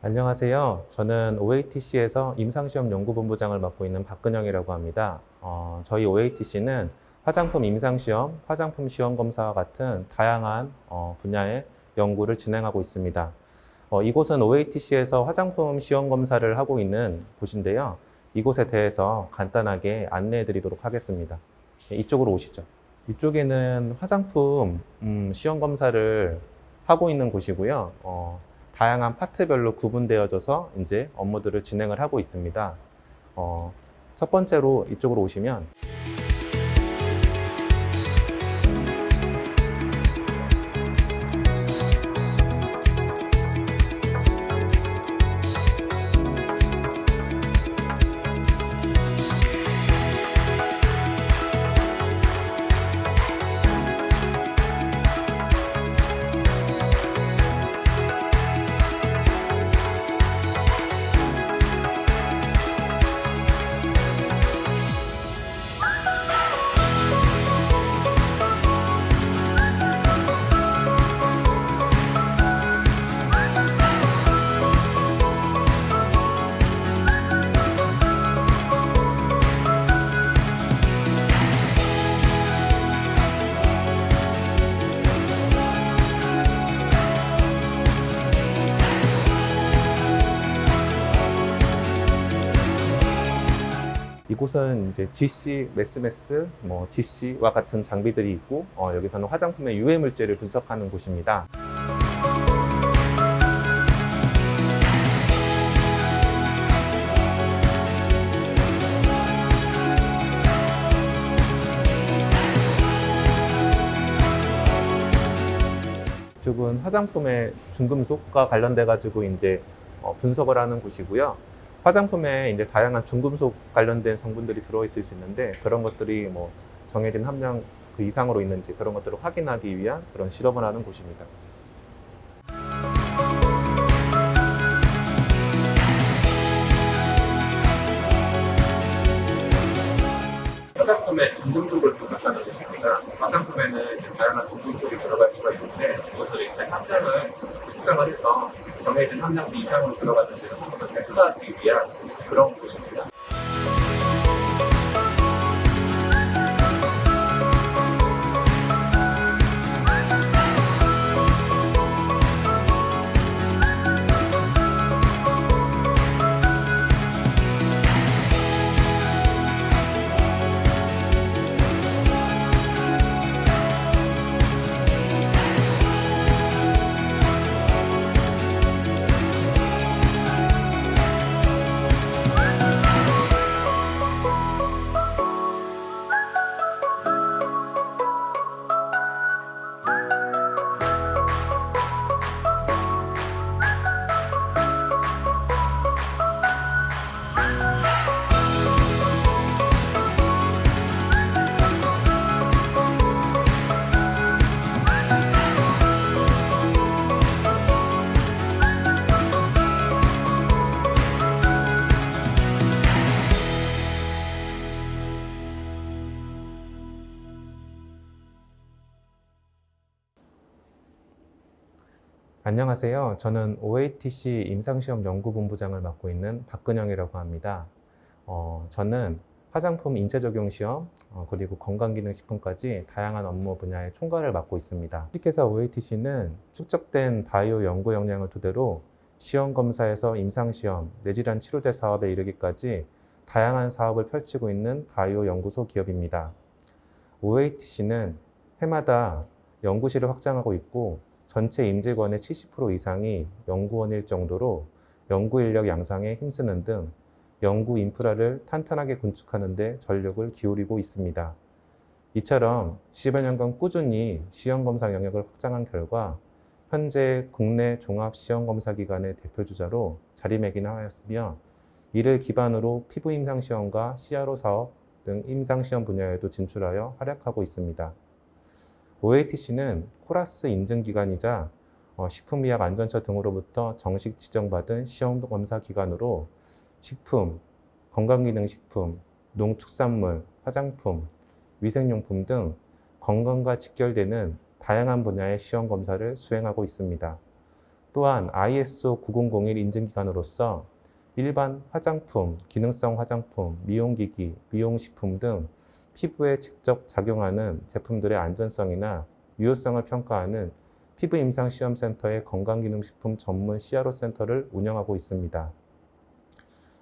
안녕하세요. 저는 OATC에서 임상시험 연구본부장을 맡고 있는 박근영이라고 합니다. 저희 OATC는 화장품 임상시험, 화장품 시험검사와 같은 다양한 분야의 연구를 진행하고 있습니다. 이곳은 OATC에서 화장품 시험검사를 하고 있는 곳인데요. 이곳에 대해서 간단하게 안내해 드리도록 하겠습니다. 이쪽으로 오시죠. 이쪽에는 화장품 시험검사를 하고 있는 곳이고요. 다양한 파트별로 구분되어져서 이제 업무들을 진행을 하고 있습니다. 첫 번째로 이쪽으로 오시면 이곳은 이제 GC, 메스메스, GC와 같은 장비들이 있고 여기서는 화장품의 유해 물질을 분석하는 곳입니다. 이쪽은 화장품의 중금속과 관련돼 가지고 이제 분석을 하는 곳이고요. 화장품에 이제 다양한 중금속 관련된 성분들이 들어있을 수 있는데 그런 것들이 정해진 함량 그 이상으로 있는지 그런 것들을 확인하기 위한 그런 실험을 하는 곳입니다. 화장품의 중금속을 분석하는 곳입니다. 화장품에는 이제 다양한 중금속이 들어갈 수가 있는데 그것들이 이제 함량을 측정을 해서 정해진 함량 이상으로 들어갔는지를 한번 더 체크하기 위한 그런 곳입니다. 안녕하세요. 저는 OATC 임상시험 연구본부장을 맡고 있는 박근영이라고 합니다. 저는 화장품 인체적용시험, 그리고 건강기능식품까지 다양한 업무 분야의 총괄을 맡고 있습니다. 주식회사 OATC는 축적된 바이오 연구 역량을 토대로 시험검사에서 임상시험, 내질환 치료제 사업에 이르기까지 다양한 사업을 펼치고 있는 바이오 연구소 기업입니다. OATC는 해마다 연구실을 확장하고 있고 전체 임직원의 70% 이상이 연구원일 정도로 연구 인력 양성에 힘쓰는 등 연구 인프라를 탄탄하게 구축하는 데 전력을 기울이고 있습니다. 이처럼 10여 년간 꾸준히 시험검사 영역을 확장한 결과 현재 국내 종합시험검사기관의 대표주자로 자리매김하였으며 이를 기반으로 피부 임상시험과 CRO 사업 등 임상시험 분야에도 진출하여 활약하고 있습니다. OATC는 코라스 인증기관이자 식품의약 안전처 등으로부터 정식 지정받은 시험검사 기관으로 식품, 건강기능식품, 농축산물, 화장품, 위생용품 등 건강과 직결되는 다양한 분야의 시험검사를 수행하고 있습니다. 또한 ISO 9001 인증기관으로서 일반 화장품, 기능성 화장품, 미용기기, 미용식품 등 피부에 직접 작용하는 제품들의 안전성이나 유효성을 평가하는 피부임상시험센터의 건강기능식품 전문 CRO 센터를 운영하고 있습니다.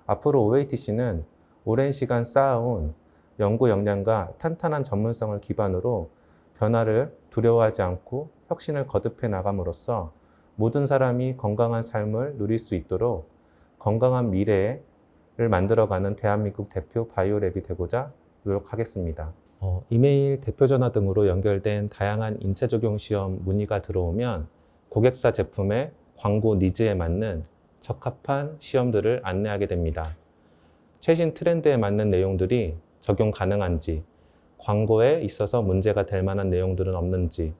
앞으로 OATC는 오랜 시간 쌓아온 연구 역량과 탄탄한 전문성을 기반으로 변화를 두려워하지 않고 혁신을 거듭해 나감으로써 모든 사람이 건강한 삶을 누릴 수 있도록 건강한 미래를 만들어가는 대한민국 대표 바이오랩이 되고자 노력하겠습니다. 이메일, 대표전화 등으로 연결된 다양한 인체 적용 시험 문의가 들어오면 고객사 제품의 광고 니즈에 맞는 적합한 시험들을 안내하게 됩니다. 최신 트렌드에 맞는 내용들이 적용 가능한지, 광고에 있어서 문제가 될 만한 내용들은 없는지,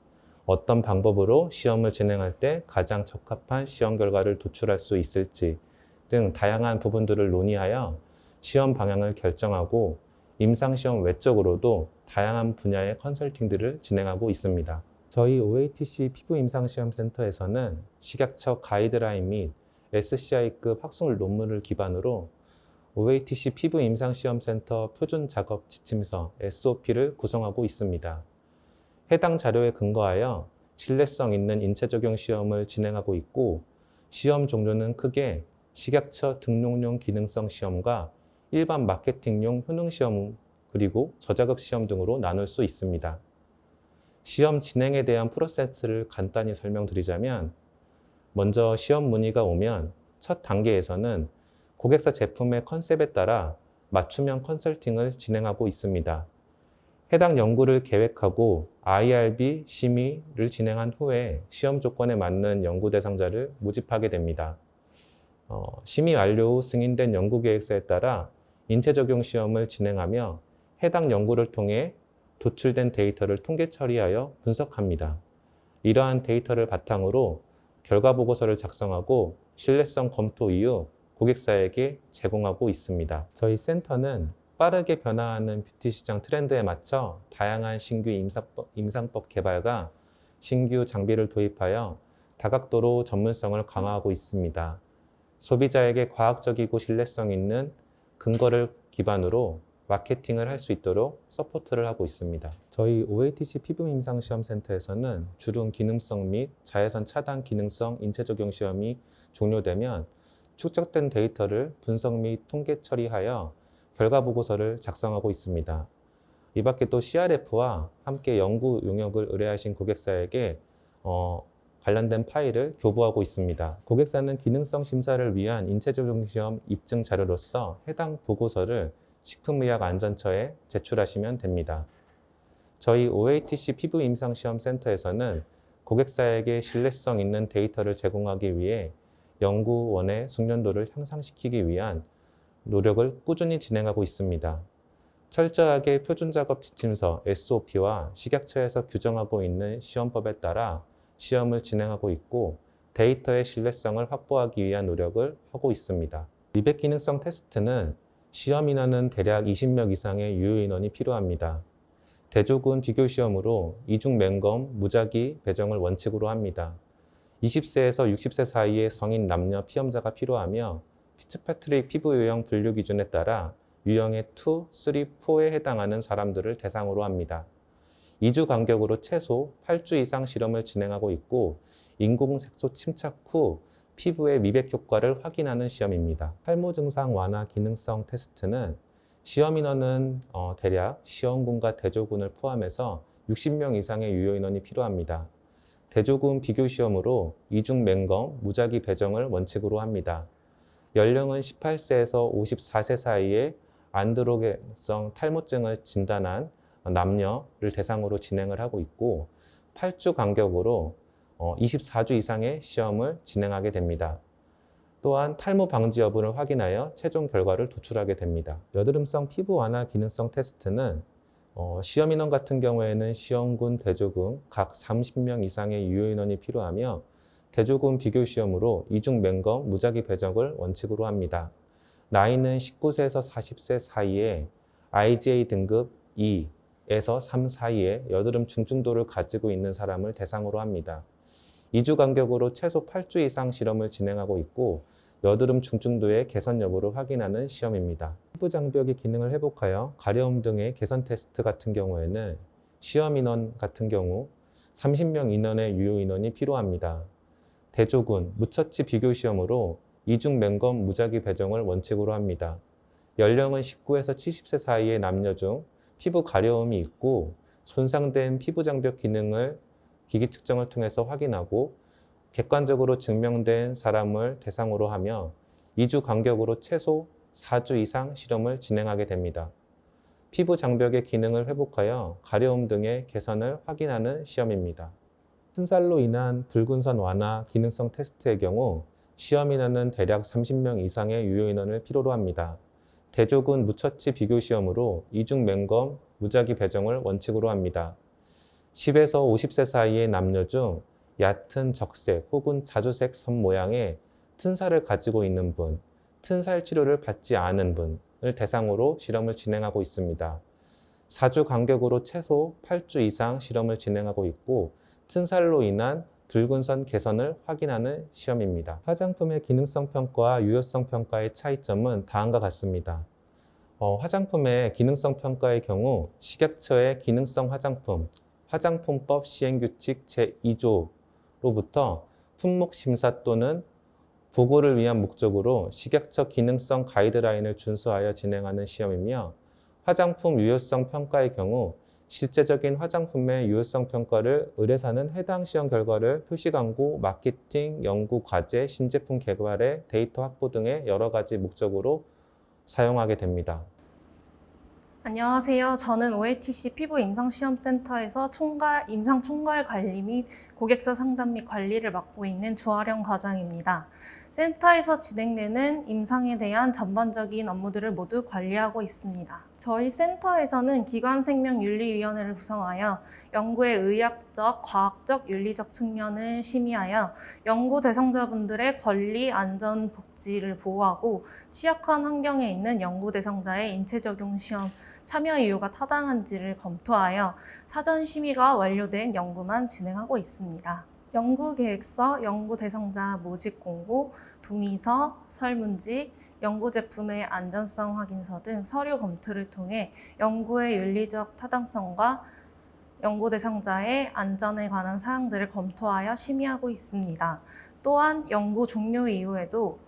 어떤 방법으로 시험을 진행할 때 가장 적합한 시험 결과를 도출할 수 있을지 등 다양한 부분들을 논의하여 시험 방향을 결정하고 임상시험 외적으로도 다양한 분야의 컨설팅들을 진행하고 있습니다. 저희 OATC 피부임상시험센터에서는 식약처 가이드라인 및 SCI급 학술 논문을 기반으로 OATC 피부임상시험센터 표준작업 지침서 SOP를 구성하고 있습니다. 해당 자료에 근거하여 신뢰성 있는 인체 적용 시험을 진행하고 있고, 시험 종류는 크게 식약처 등록용 기능성 시험과 일반 마케팅용 효능 시험 그리고 저자극 시험 등으로 나눌 수 있습니다. 시험 진행에 대한 프로세스를 간단히 설명드리자면, 먼저 시험 문의가 오면 첫 단계에서는 고객사 제품의 컨셉에 따라 맞춤형 컨설팅을 진행하고 있습니다. 해당 연구를 계획하고 IRB 심의를 진행한 후에 시험 조건에 맞는 연구 대상자를 모집하게 됩니다. 심의 완료 후 승인된 연구 계획서에 따라 인체 적용 시험을 진행하며 해당 연구를 통해 도출된 데이터를 통계 처리하여 분석합니다. 이러한 데이터를 바탕으로 결과 보고서를 작성하고 신뢰성 검토 이후 고객사에게 제공하고 있습니다. 저희 센터는 빠르게 변화하는 뷰티 시장 트렌드에 맞춰 다양한 신규 임상법 개발과 신규 장비를 도입하여 다각도로 전문성을 강화하고 있습니다. 소비자에게 과학적이고 신뢰성 있는 근거를 기반으로 마케팅을 할 수 있도록 서포트를 하고 있습니다. 저희 OATC 피부임상시험센터에서는 주름 기능성 및 자외선 차단 기능성 인체 적용 시험이 종료되면 축적된 데이터를 분석 및 통계 처리하여 결과 보고서를 작성하고 있습니다. 이 밖에 또 CRF와 함께 연구 용역을 의뢰하신 고객사에게 관련된 파일을 교부하고 있습니다. 고객사는 기능성 심사를 위한 인체 적용 시험 입증 자료로서 해당 보고서를 식품의약안전처에 제출하시면 됩니다. 저희 OATC 피부임상시험센터에서는 고객사에게 신뢰성 있는 데이터를 제공하기 위해 연구원의 숙련도를 향상시키기 위한 노력을 꾸준히 진행하고 있습니다. 철저하게 표준작업 지침서 SOP와 식약처에서 규정하고 있는 시험법에 따라 시험을 진행하고 있고, 데이터의 신뢰성을 확보하기 위한 노력을 하고 있습니다. 미백 기능성 테스트는 시험 인원은 대략 20명 이상의 유효 인원이 필요합니다. 대조군 비교 시험으로 이중 맹검, 무작위 배정을 원칙으로 합니다. 20세에서 60세 사이의 성인 남녀 피험자가 필요하며 피츠패트릭 피부 유형 분류 기준에 따라 유형의 2, 3, 4에 해당하는 사람들을 대상으로 합니다. 2주 간격으로 최소 8주 이상 실험을 진행하고 있고, 인공색소 침착 후 피부의 미백 효과를 확인하는 시험입니다. 탈모 증상 완화 기능성 테스트는 시험 인원은 대략 시험군과 대조군을 포함해서 60명 이상의 유효 인원이 필요합니다. 대조군 비교 시험으로 이중 맹검, 무작위 배정을 원칙으로 합니다. 연령은 18세에서 54세 사이에 안드로겐성 탈모증을 진단한 남녀를 대상으로 진행을 하고 있고, 8주 간격으로 24주 이상의 시험을 진행하게 됩니다. 또한 탈모 방지 여부를 확인하여 최종 결과를 도출하게 됩니다. 여드름성 피부 완화 기능성 테스트는 시험 인원 같은 경우에는 시험군, 대조군 각 30명 이상의 유효 인원이 필요하며, 대조군 비교 시험으로 이중 맹검, 무작위 배정을 원칙으로 합니다. 나이는 19세에서 40세 사이에 IGA 등급 2에서 3 사이에 여드름 중증도를 가지고 있는 사람을 대상으로 합니다. 2주 간격으로 최소 8주 이상 실험을 진행하고 있고 여드름 중증도의 개선 여부를 확인하는 시험입니다. 피부 장벽의 기능을 회복하여 가려움 등의 개선 테스트 같은 경우에는 시험 인원 같은 경우 30명 인원의 유효 인원이 필요합니다. 대조군, 무처치 비교 시험으로 이중 맹검 무작위 배정을 원칙으로 합니다. 연령은 19에서 70세 사이의 남녀 중 피부 가려움이 있고 손상된 피부 장벽 기능을 기기 측정을 통해서 확인하고 객관적으로 증명된 사람을 대상으로 하며 2주 간격으로 최소 4주 이상 실험을 진행하게 됩니다. 피부 장벽의 기능을 회복하여 가려움 등의 개선을 확인하는 시험입니다. 튼살로 인한 붉은선 완화 기능성 테스트의 경우 시험 인원은 대략 30명 이상의 유효 인원을 필요로 합니다. 대조군 무처치 비교 시험으로 이중 맹검 무작위 배정을 원칙으로 합니다. 10에서 50세 사이의 남녀 중 얕은 적색 혹은 자주색 선 모양의 튼살을 가지고 있는 분, 튼살 치료를 받지 않은 분을 대상으로 실험을 진행하고 있습니다. 4주 간격으로 최소 8주 이상 실험을 진행하고 있고 튼살로 인한 붉은선 개선을 확인하는 시험입니다. 화장품의 기능성 평가와 유효성 평가의 차이점은 다음과 같습니다. 화장품의 기능성 평가의 경우 식약처의 기능성 화장품, 화장품법 시행규칙 제2조로부터 품목 심사 또는 보고를 위한 목적으로 식약처 기능성 가이드라인을 준수하여 진행하는 시험이며 화장품 유효성 평가의 경우 실제적인 화장품의 유효성 평가를 의뢰사는 해당 시험 결과를 표시 광고, 마케팅, 연구, 과제, 신제품 개발의 데이터 확보 등의 여러 가지 목적으로 사용하게 됩니다. 안녕하세요. 저는 OATC 피부 임상시험센터에서 임상 총괄 관리 및 고객사 상담 및 관리를 맡고 있는 조아령 과장입니다. 센터에서 진행되는 임상에 대한 전반적인 업무들을 모두 관리하고 있습니다. 저희 센터에서는 기관생명윤리위원회를 구성하여 연구의 의학적, 과학적, 윤리적 측면을 심의하여 연구 대상자분들의 권리, 안전, 복지를 보호하고 취약한 환경에 있는 연구 대상자의 인체 적용 시험 참여 이유가 타당한지를 검토하여 사전 심의가 완료된 연구만 진행하고 있습니다. 연구 계획서, 연구 대상자 모집 공고, 동의서, 설문지, 연구 제품의 안전성 확인서 등 서류 검토를 통해 연구의 윤리적 타당성과 연구 대상자의 안전에 관한 사항들을 검토하여 심의하고 있습니다. 또한 연구 종료 이후에도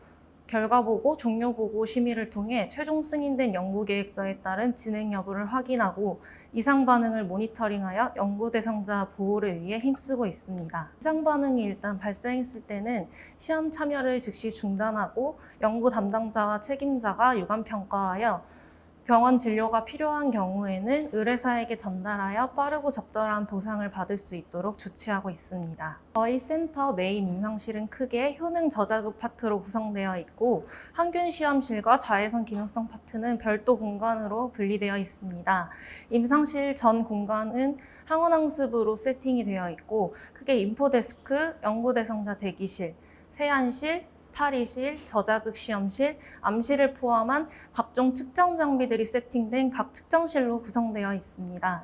결과 보고, 종료 보고 심의를 통해 최종 승인된 연구 계획서에 따른 진행 여부를 확인하고 이상 반응을 모니터링하여 연구 대상자 보호를 위해 힘쓰고 있습니다. 이상 반응이 일단 발생했을 때는 시험 참여를 즉시 중단하고 연구 담당자와 책임자가 유감 평가하여 병원 진료가 필요한 경우에는 의뢰사에게 전달하여 빠르고 적절한 보상을 받을 수 있도록 조치하고 있습니다. 저희 센터 메인 임상실은 크게 효능 저자극 파트로 구성되어 있고 항균 시험실과 자외선 기능성 파트는 별도 공간으로 분리되어 있습니다. 임상실 전 공간은 항원항습으로 세팅이 되어 있고 크게 인포데스크, 연구 대상자 대기실, 세안실, 탈의실, 저자극 시험실, 암실을 포함한 각종 측정 장비들이 세팅된 각 측정실로 구성되어 있습니다.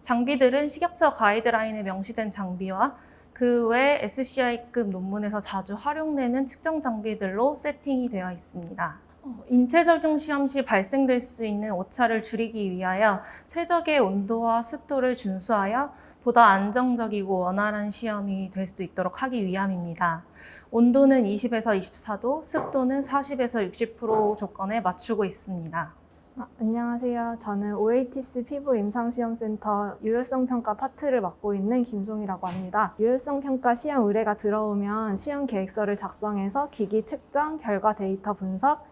장비들은 식약처 가이드라인에 명시된 장비와 그 외 SCI급 논문에서 자주 활용되는 측정 장비들로 세팅이 되어 있습니다. 인체 적용 시험 시 발생될 수 있는 오차를 줄이기 위하여 최적의 온도와 습도를 준수하여 보다 안정적이고 원활한 시험이 될 수 있도록 하기 위함입니다. 온도는 20에서 24도, 습도는 40에서 60% 조건에 맞추고 있습니다. 안녕하세요. 저는 OATC 피부 임상시험센터 유효성 평가 파트를 맡고 있는 김송이라고 합니다. 유효성 평가 시험 의뢰가 들어오면 시험 계획서를 작성해서 기기 측정, 결과 데이터 분석,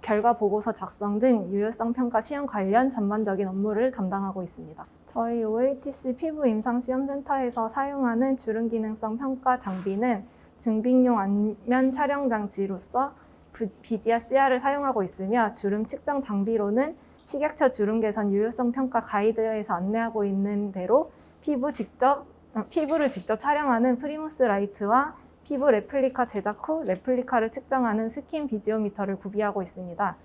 결과 보고서 작성 등 유효성 평가 시험 관련 전반적인 업무를 담당하고 있습니다. 저희 OATC 피부 임상시험센터에서 사용하는 주름 기능성 평가 장비는 증빙용 안면 촬영 장치로서 BGR-CR을 사용하고 있으며 주름 측정 장비로는 식약처 주름 개선 유효성 평가 가이드에서 안내하고 있는 대로 피부를 직접 촬영하는 프리모스 라이트와 피부 레플리카 제작 후 레플리카를 측정하는 스킨 비지오미터를 구비하고 있습니다.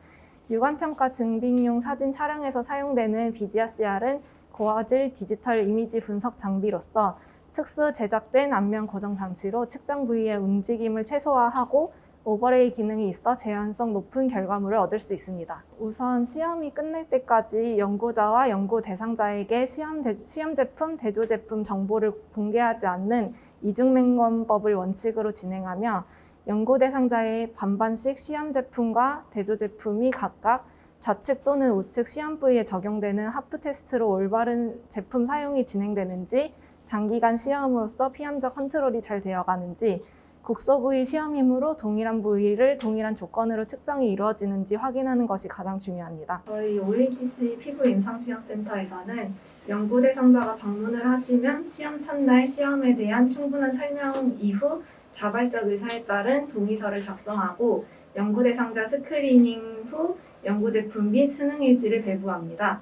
유관평가 증빙용 사진 촬영에서 사용되는 BGR-CR은 고화질 디지털 이미지 분석 장비로서 특수 제작된 안면 고정 장치로 측정 부위의 움직임을 최소화하고 오버레이 기능이 있어 제한성 높은 결과물을 얻을 수 있습니다. 우선 시험이 끝날 때까지 연구자와 연구 대상자에게 시험 제품, 대조 제품 정보를 공개하지 않는 이중맹검법을 원칙으로 진행하며 연구 대상자의 반반씩 시험 제품과 대조 제품이 각각 좌측 또는 우측 시험 부위에 적용되는 하프 테스트로 올바른 제품 사용이 진행되는지, 장기간 시험으로서 피함적 컨트롤이 잘 되어가는지, 국소 부위 시험이므로 동일한 부위를 동일한 조건으로 측정이 이루어지는지 확인하는 것이 가장 중요합니다. 저희 OATC 피부 임상시험센터에서는 연구 대상자가 방문을 하시면 시험 첫날 시험에 대한 충분한 설명 이후 자발적 의사에 따른 동의서를 작성하고 연구 대상자 스크리닝 후 연구 제품 및 수능 일지를 배부합니다.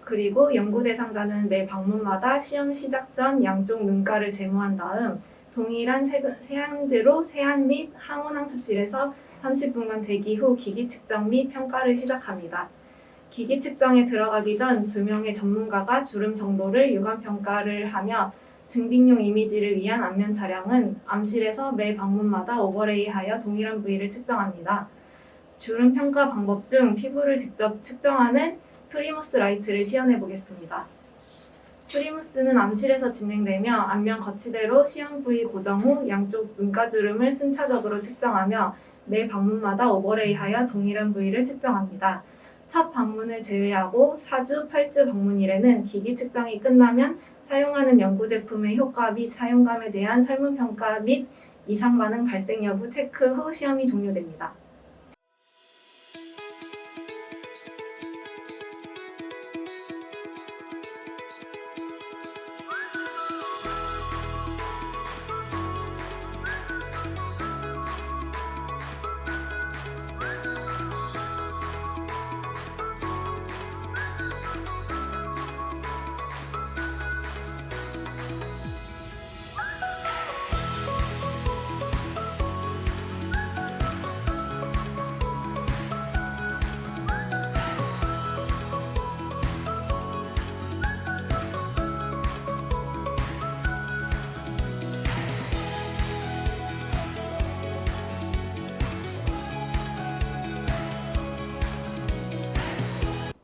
그리고 연구 대상자는 매 방문마다 시험 시작 전 양쪽 눈가를 제모한 다음 동일한 세안제로 세안 및 항온항습실에서 30분간 대기 후 기기 측정 및 평가를 시작합니다. 기기 측정에 들어가기 전 2명의 전문가가 주름 정도를 육안 평가를 하며 증빙용 이미지를 위한 안면 촬영은 암실에서 매 방문마다 오버레이하여 동일한 부위를 측정합니다. 주름 평가 방법 중 피부를 직접 측정하는 프리무스 라이트를 시연해 보겠습니다. 프리무스는 암실에서 진행되며 안면 거치대로 시험 부위 고정 후 양쪽 눈가주름을 순차적으로 측정하며 매 방문마다 오버레이하여 동일한 부위를 측정합니다. 첫 방문을 제외하고 4주, 8주 방문일에는 기기 측정이 끝나면 사용하는 연구 제품의 효과 및 사용감에 대한 설문평가 및 이상 반응 발생 여부 체크 후 시험이 종료됩니다.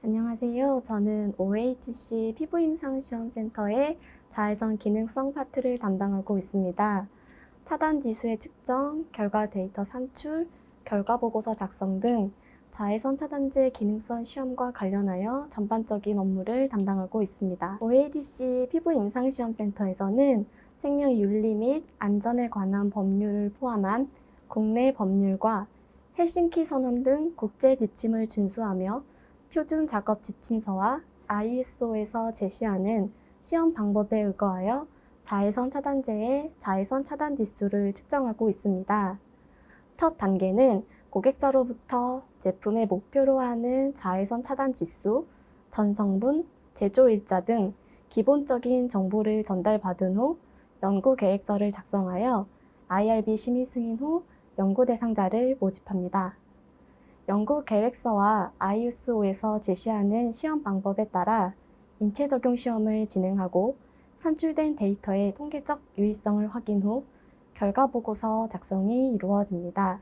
안녕하세요. 저는 OATC 피부임상시험센터의 자외선 기능성 파트를 담당하고 있습니다. 차단 지수의 측정, 결과 데이터 산출, 결과 보고서 작성 등 자외선 차단제 기능성 시험과 관련하여 전반적인 업무를 담당하고 있습니다. OATC 피부임상시험센터에서는 생명윤리 및 안전에 관한 법률을 포함한 국내 법률과 헬싱키 선언 등 국제 지침을 준수하며 표준 작업 지침서와 ISO에서 제시하는 시험 방법에 의거하여 자외선 차단제의 자외선 차단 지수를 측정하고 있습니다. 첫 단계는 고객사로부터 제품의 목표로 하는 자외선 차단 지수, 전성분, 제조일자 등 기본적인 정보를 전달받은 후 연구 계획서를 작성하여 IRB 심의 승인 후 연구 대상자를 모집합니다. 연구 계획서와 ISO에서 제시하는 시험 방법에 따라 인체 적용 시험을 진행하고 산출된 데이터의 통계적 유의성을 확인 후 결과 보고서 작성이 이루어집니다.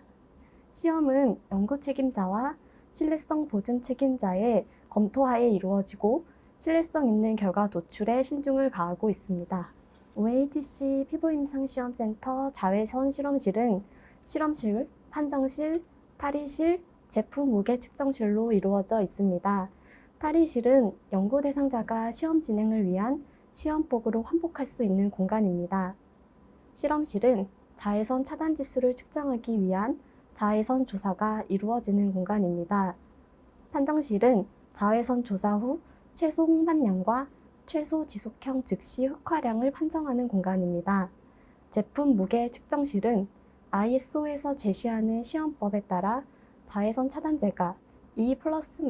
시험은 연구 책임자와 신뢰성 보증 책임자의 검토하에 이루어지고 신뢰성 있는 결과 도출에 신중을 가하고 있습니다. OATC 피부임상시험센터 자외선 실험실은 실험실, 판정실, 탈의실, 제품 무게 측정실로 이루어져 있습니다. 탈의실은 연구 대상자가 시험 진행을 위한 시험복으로 환복할 수 있는 공간입니다. 실험실은 자외선 차단 지수를 측정하기 위한 자외선 조사가 이루어지는 공간입니다. 판정실은 자외선 조사 후 최소 홍반량과 최소 지속형 즉시 흑화량을 판정하는 공간입니다. 제품 무게 측정실은 ISO에서 제시하는 시험법에 따라 자외선 차단제가 2 ±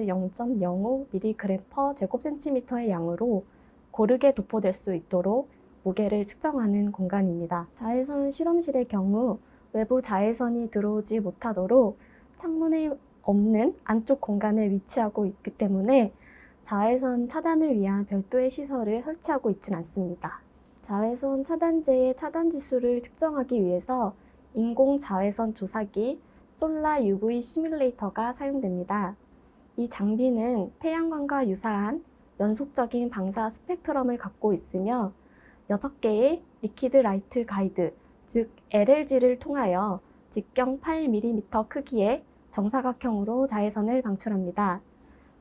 0.05mg/제곱센티미터의 양으로 고르게 도포될 수 있도록 무게를 측정하는 공간입니다. 자외선 실험실의 경우 외부 자외선이 들어오지 못하도록 창문이 없는 안쪽 공간에 위치하고 있기 때문에 자외선 차단을 위한 별도의 시설을 설치하고 있지는 않습니다. 자외선 차단제의 차단 지수를 측정하기 위해서 인공 자외선 조사기 솔라 UV 시뮬레이터가 사용됩니다. 이 장비는 태양광과 유사한 연속적인 방사 스펙트럼을 갖고 있으며 6개의 리퀴드 라이트 가이드, 즉 LLG를 통하여 직경 8mm 크기의 정사각형으로 자외선을 방출합니다.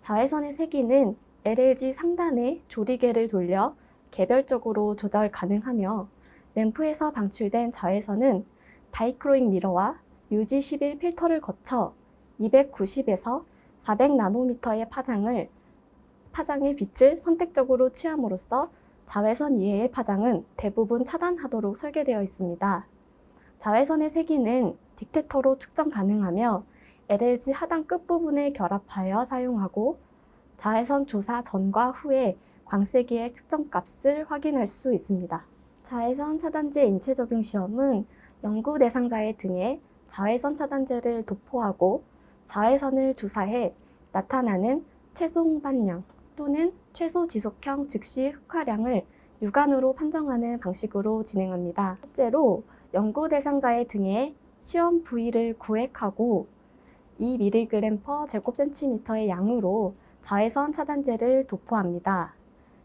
자외선의 세기는 LLG 상단에 조리개를 돌려 개별적으로 조절 가능하며 램프에서 방출된 자외선은 다이크로익 미러와 UG11 필터를 거쳐 290에서 400나노미터의 파장의 빛을 선택적으로 취함으로써 자외선 이외의 파장은 대부분 차단하도록 설계되어 있습니다. 자외선의 세기는 딕테터로 측정 가능하며 LLG 하단 끝부분에 결합하여 사용하고 자외선 조사 전과 후에 광세기의 측정값을 확인할 수 있습니다. 자외선 차단제 인체 적용 시험은 연구 대상자의 등에 자외선 차단제를 도포하고 자외선을 조사해 나타나는 최소 홍반량 또는 최소 지속형 즉시 흑화량을 육안으로 판정하는 방식으로 진행합니다. 실제로 연구 대상자의 등에 시험 부위를 구획하고 2mg/제곱센티미터의 양으로 자외선 차단제를 도포합니다.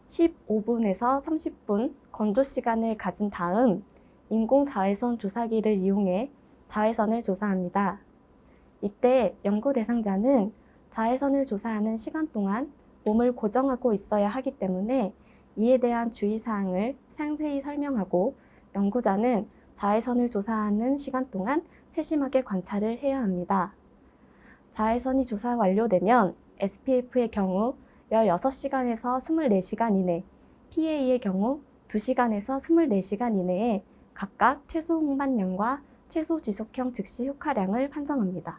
15분에서 30분 건조 시간을 가진 다음 인공 자외선 조사기를 이용해 자외선을 조사합니다. 이때 연구 대상자는 자외선을 조사하는 시간 동안 몸을 고정하고 있어야 하기 때문에 이에 대한 주의사항을 상세히 설명하고 연구자는 자외선을 조사하는 시간 동안 세심하게 관찰을 해야 합니다. 자외선이 조사 완료되면 SPF의 경우 16시간에서 24시간 이내, PA의 경우 2시간에서 24시간 이내에 각각 최소 홍반량과 최소 지속형 즉시 효과량을 판정합니다.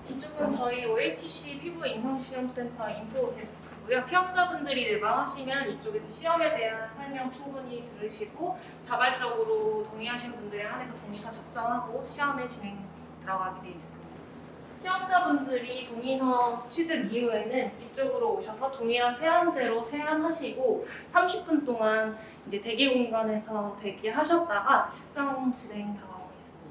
이쪽은 저희 OATC 피부 임상시험센터 인포 데스크고요. 피험자분들이 내방하시면 이쪽에서 시험에 대한 설명 충분히 들으시고 자발적으로 동의하신 분들에 한해서 동의서 작성하고 시험에 진행 들어가게 되어 있습니다. 시험자분들이 동의서 취득 이후에는 이쪽으로 오셔서 동일한 세안대로 세안하시고 30분 동안 이제 대기 공간에서 대기하셨다가 측정 진행 들어가고 있습니다.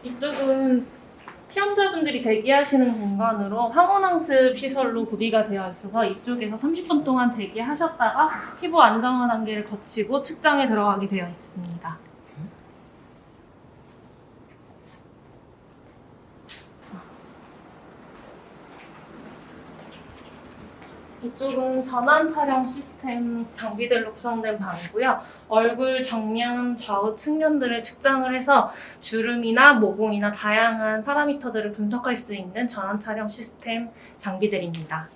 이쪽은 피험자분들이 대기하시는 공간으로 항원항습 시설로 구비가 되어 있어서 이쪽에서 30분 동안 대기하셨다가 피부 안정화 단계를 거치고 측정에 들어가게 되어 있습니다. 이쪽은 전환 촬영 시스템 장비들로 구성된 방이고요. 얼굴 정면, 좌우 측면들을 측정을 해서 주름이나 모공이나 다양한 파라미터들을 분석할 수 있는 전환 촬영 시스템 장비들입니다.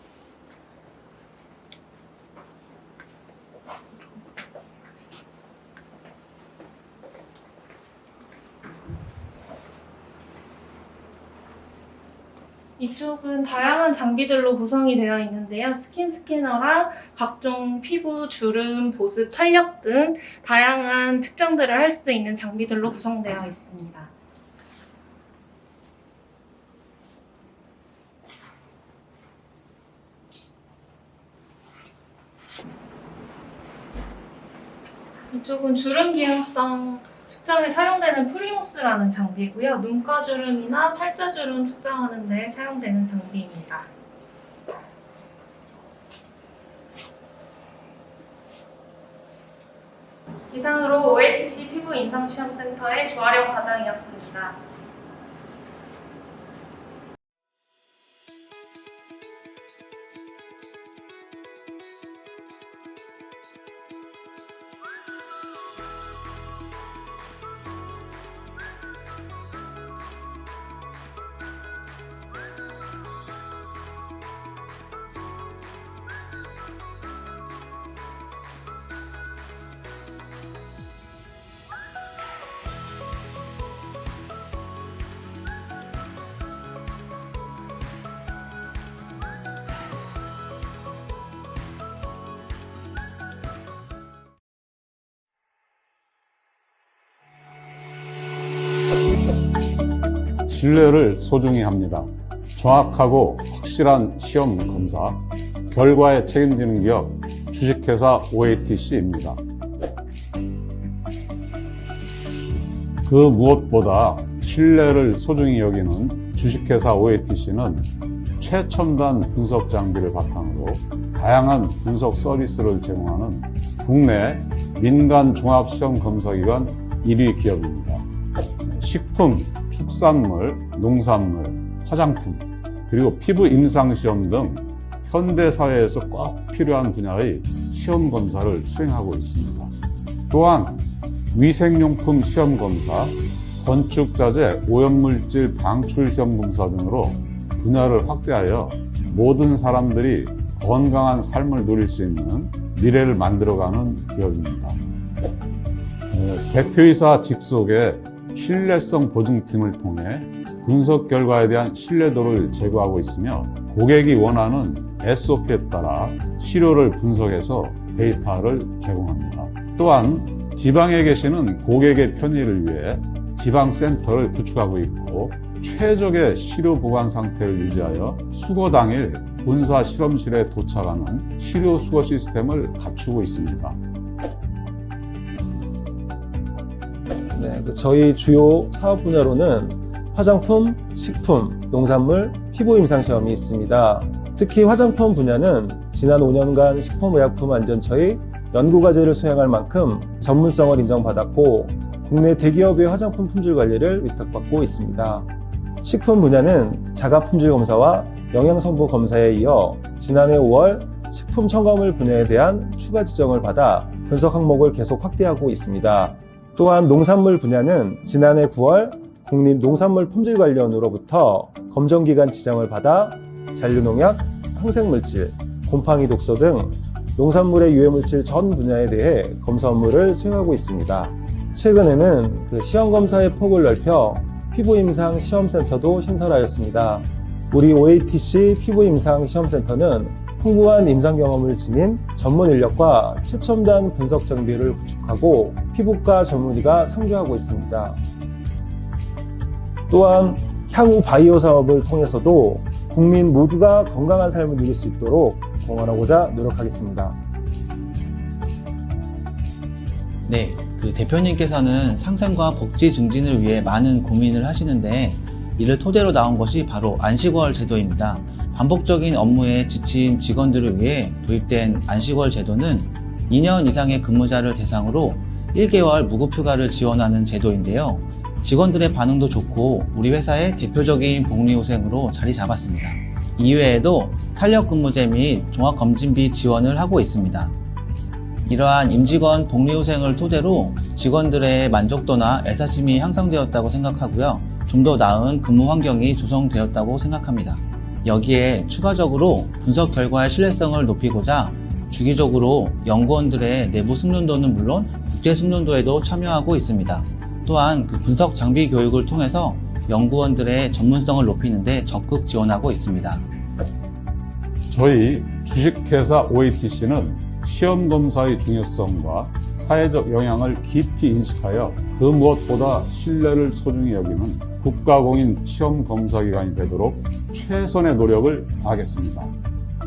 이쪽은 다양한 장비들로 구성이 되어 있는데요. 스킨 스캐너랑 각종 피부, 주름, 보습, 탄력 등 다양한 측정들을 할 수 있는 장비들로 구성되어 있습니다. 이쪽은 주름 기능성 측정에 사용되는 프리모스라는 장비고요. 눈가 주름이나 팔자 주름 측정하는 데 사용되는 장비입니다. 이상으로 OATC 피부 임상시험센터의 조아령 과장이었습니다. 신뢰를 소중히 합니다. 정확하고 확실한 시험 검사, 결과에 책임지는 기업, 주식회사 OATC입니다. 그 무엇보다 신뢰를 소중히 여기는 주식회사 OATC는 최첨단 분석 장비를 바탕으로 다양한 분석 서비스를 제공하는 국내 민간 종합시험 검사기관 1위 기업입니다. 식품, 축산물, 농산물, 화장품, 그리고 피부 임상시험 등 현대사회에서 꼭 필요한 분야의 시험 검사를 수행하고 있습니다. 또한 위생용품 시험 검사, 건축자재 오염물질 방출 시험 검사 등으로 분야를 확대하여 모든 사람들이 건강한 삶을 누릴 수 있는 미래를 만들어가는 기업입니다. 대표이사 직속의 신뢰성 보증팀을 통해 분석 결과에 대한 신뢰도를 제고하고 있으며 고객이 원하는 SOP에 따라 시료를 분석해서 데이터를 제공합니다. 또한 지방에 계시는 고객의 편의를 위해 지방센터를 구축하고 있고 최적의 시료 보관 상태를 유지하여 수거 당일 본사 실험실에 도착하는 시료 수거 시스템을 갖추고 있습니다. 네, 저희 주요 사업 분야로는 화장품, 식품, 농산물, 피부 임상 시험이 있습니다. 특히 화장품 분야는 지난 5년간 식품의약품안전처의 연구과제를 수행할 만큼 전문성을 인정받았고 국내 대기업의 화장품 품질 관리를 위탁받고 있습니다. 식품 분야는 자가 품질 검사와 영양성분 검사에 이어 지난해 5월 식품 첨가물 분야에 대한 추가 지정을 받아 분석 항목을 계속 확대하고 있습니다. 또한 농산물 분야는 지난해 9월 국립농산물 품질관리원으로부터 검정기관 지정을 받아 잔류농약, 항생물질, 곰팡이 독소 등 농산물의 유해물질 전 분야에 대해 검사 업무를 수행하고 있습니다. 최근에는 시험검사의 폭을 넓혀 피부임상시험센터도 신설하였습니다. 우리 OATC 피부임상시험센터는 풍부한 임상 경험을 지닌 전문 인력과 최첨단 분석 장비를 구축하고 피부과 전문의가 상주하고 있습니다. 또한 향후 바이오 사업을 통해서도 국민 모두가 건강한 삶을 누릴 수 있도록 동원하고자 노력하겠습니다. 네, 대표님께서는 상생과 복지 증진을 위해 많은 고민을 하시는데 이를 토대로 나온 것이 바로 안식월 제도입니다. 반복적인 업무에 지친 직원들을 위해 도입된 안식월 제도는 2년 이상의 근무자를 대상으로 1개월 무급휴가를 지원하는 제도인데요. 직원들의 반응도 좋고 우리 회사의 대표적인 복리후생으로 자리 잡았습니다. 이외에도 탄력근무제 및 종합검진비 지원을 하고 있습니다. 이러한 임직원 복리후생을 토대로 직원들의 만족도나 애사심이 향상되었다고 생각하고요. 좀 더 나은 근무 환경이 조성되었다고 생각합니다. 여기에 추가적으로 분석 결과의 신뢰성을 높이고자 주기적으로 연구원들의 내부 승론도는 물론 국제 승론도에도 참여하고 있습니다. 또한 분석 장비 교육을 통해서 연구원들의 전문성을 높이는 데 적극 지원하고 있습니다. 저희 주식회사 OATC는 시험검사의 중요성과 사회적 영향을 깊이 인식하여 그 무엇보다 신뢰를 소중히 여기는 국가공인 시험검사기관이 되도록 최선의 노력을 다하겠습니다.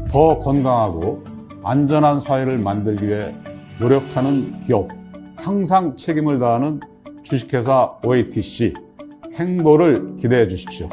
더 건강하고 안전한 사회를 만들기 위해 노력하는 기업, 항상 책임을 다하는 주식회사 OATC, 행보를 기대해 주십시오.